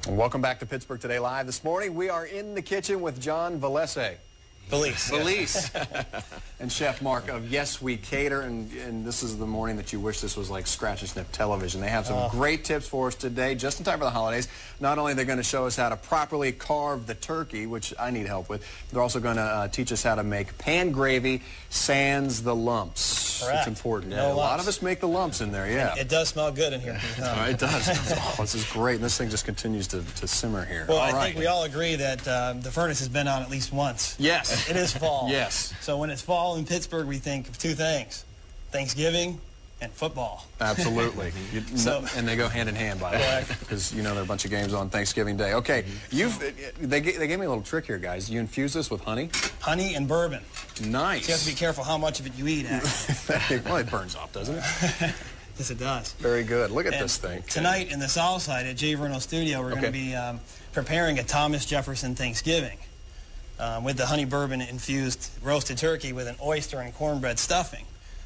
And welcome back to Pittsburgh Today Live. This morning we are in the kitchen with John Valese. Valise. And Chef Mark of Yes We Cater, and this is the morning that you wish this was like scratch and sniff television. They have some great tips for us today, just in time for the holidays. Not only are they going to show us how to properly carve the turkey, which I need help with, they're also going to teach us how to make pan gravy sans the lumps. Correct. It's important. No Yeah, a lot lumps. of us make the lumps in there, yeah. It does smell good in here. It does. Oh, this is great, and this thing just continues to simmer here. Well, all I right. think we all agree that the furnace has been on at least once. Yes. It is fall. Yes. So when it's fall in Pittsburgh, we think of two things: Thanksgiving and football. Absolutely. And they go hand in hand, by the way, because you know there are a bunch of games on Thanksgiving Day. Okay, they gave me a little trick here, guys. You infuse this with honey? Honey and bourbon. Nice. So you have to be careful how much of it you eat, actually. Well, it burns off, doesn't it? Yes, it does. Very good. Look at And this thing. Tonight in the South Side at J. Verno Studio, we're going to be preparing a Thomas Jefferson Thanksgiving with the honey bourbon infused roasted turkey with an oyster and cornbread stuffing.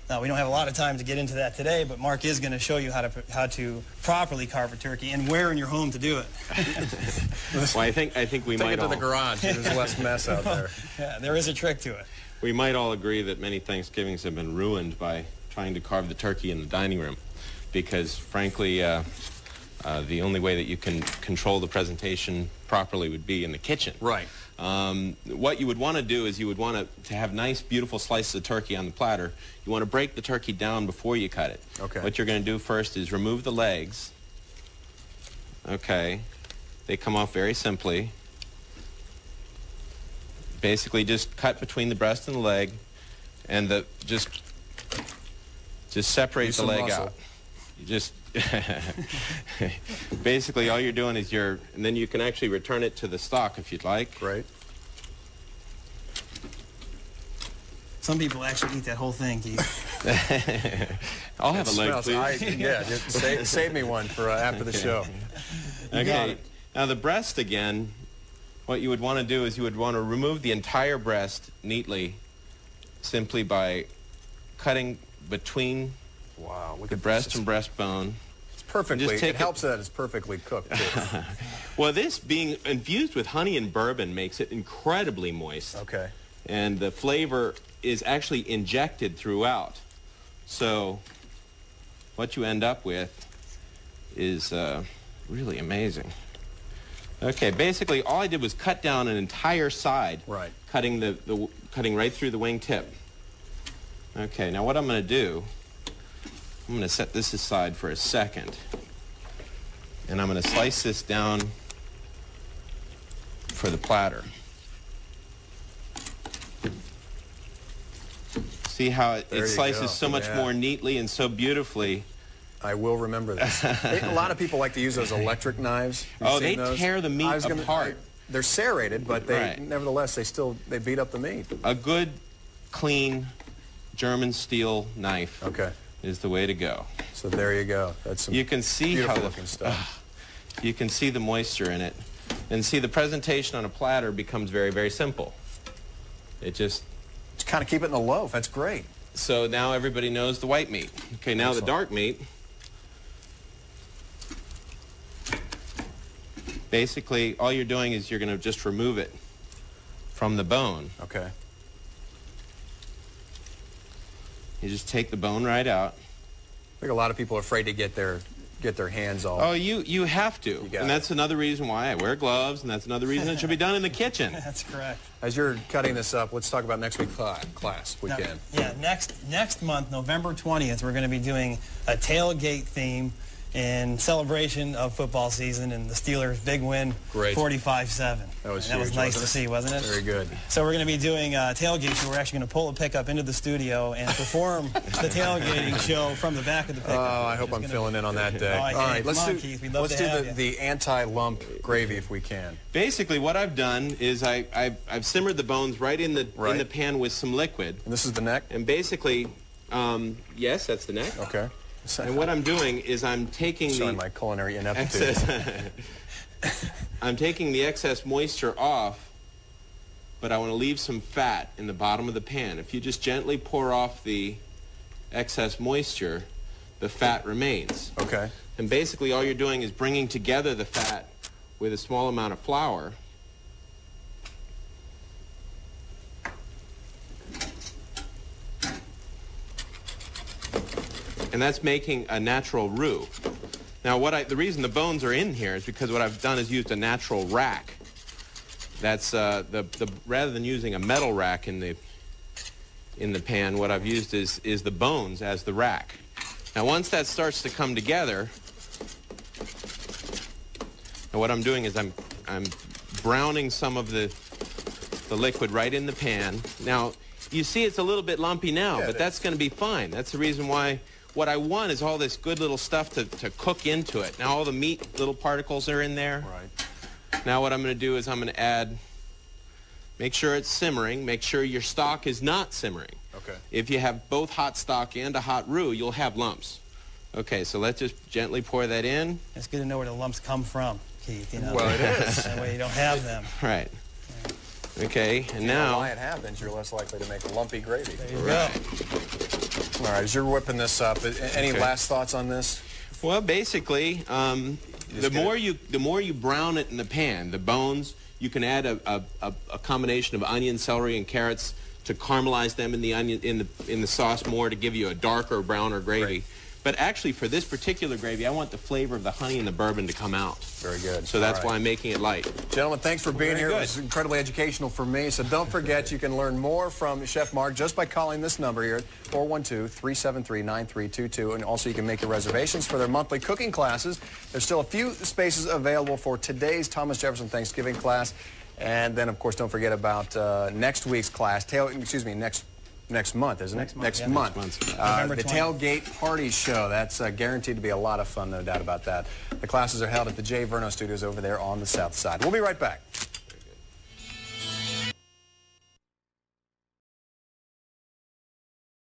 Now, we don't have a lot of time to get into that today, but Mark is going to show you how to properly carve a turkey and where in your home to do it. Well, I think we Take might it to all the garage. There's less mess out there. Yeah, there is a trick to it. we might all agree that many Thanksgivings have been ruined by trying to carve the turkey in the dining room, because frankly, the only way that you can control the presentation properly would be in the kitchen. Right. What you would want to do is you would want to have nice, beautiful slices of turkey on the platter. You want to break the turkey down before you cut it. Okay. What you're going to do first is remove the legs. Okay. They come off very simply. Basically, just cut between the breast and the leg, and just separate the leg out. You just basically all you're doing is and then you can actually return it to the stock if you'd like. Great. Some people actually eat that whole thing, Keith. I'll have a leg, please. Yeah, save me one for after the show. Okay. Now the breast again, what you would want to do is you would want to remove the entire breast neatly, simply by cutting between Look the at breast this. and breastbone. It's perfectly. It helps that it's perfectly cooked too. Well, this being infused with honey and bourbon makes it incredibly moist. Okay. And the flavor is actually injected throughout. So what you end up with is really amazing. Okay, basically all I did was cut down an entire side, right, cutting right through the wing tip. Okay, now what I'm going to do, I'm going to set this aside for a second, and I'm going to slice this down for the platter. See how it slices so much more neatly and so beautifully. I will remember this. A lot of people like to use those electric knives. They tear the meat apart. They're serrated, but nevertheless, they beat up the meat. A good, clean German steel knife is the way to go. So there you go. That's some beautiful looking stuff. You can see the moisture in it. And see, the presentation on a platter becomes very, very simple. Just kind of keep it in the loaf. That's great. So now everybody knows the white meat. Okay, now the dark meat. Basically, all you're doing is you're going to just remove it from the bone. Okay. You just take the bone right out. I think a lot of people are afraid to get their hands all. Oh, you have to. And that's another reason why I wear gloves, and that's another reason it should be done in the kitchen. That's correct. As you're cutting this up, let's talk about next week's class. Weekend. Yeah, next month, November 20th, we're going to be doing a tailgate theme in celebration of football season and the Steelers' big win, 45-7. That was nice to see, wasn't it? Very good. So we're going to be doing a tailgate show. We're actually going to pull a pickup into the studio and perform the tailgating show from the back of the pickup. Oh, I hope I'm filling in on that day. All right, let's do the anti-lump gravy if we can. Basically, what I've done is I've simmered the bones right in the pan with some liquid. And this is the neck? And basically, yes, that's the neck. Okay. And what I'm doing is I'm taking my culinary ineptitude. I'm taking the excess moisture off, but I want to leave some fat in the bottom of the pan. If you just gently pour off the excess moisture, the fat remains. Okay. And basically all you're doing is bringing together the fat with a small amount of flour. And that's making a natural roux. Now, the reason the bones are in here is because what I've done is used a natural rack. That's rather than using a metal rack in the pan, what I've used is the bones as the rack. Now, once that starts to come together, and what I'm doing is I'm browning some of the liquid right in the pan. Now, you see it's a little bit lumpy now, but that's going to be fine. That's the reason why. What I want is all this good little stuff to cook into it. Now all the meat little particles are in there. Right. Now what I'm going to do is I'm going to add, make sure it's simmering, make sure your stock is not simmering. Okay. If you have both hot stock and a hot roux, you'll have lumps. Okay, so let's just gently pour that in. It's good to know where the lumps come from, Keith. You know, well, it is. That way you don't have them. Right. Okay, and now... If you know why it happens, you're less likely to make a lumpy gravy. There you go. All right, as you're whipping this up, any last thoughts on this? Well, basically, the more you brown it in the pan, the bones, you can add a combination of onion, celery, and carrots to caramelize them in the onion in the sauce more to give you a darker, browner gravy. Right. But actually, for this particular gravy, I want the flavor of the honey and the bourbon to come out. Very good. So that's why I'm making it light. Gentlemen, thanks for being here. Good. It was incredibly educational for me. So don't forget, you can learn more from Chef Mark just by calling this number here, 412-373-9322. And also, you can make your reservations for their monthly cooking classes. There's still a few spaces available for today's Thomas Jefferson Thanksgiving class. And then, of course, don't forget about next week's class. Next month, isn't it? Next month. The Tailgate Party Show. That's guaranteed to be a lot of fun, no doubt about that. The classes are held at the J. Verno Studios over there on the south side. We'll be right back.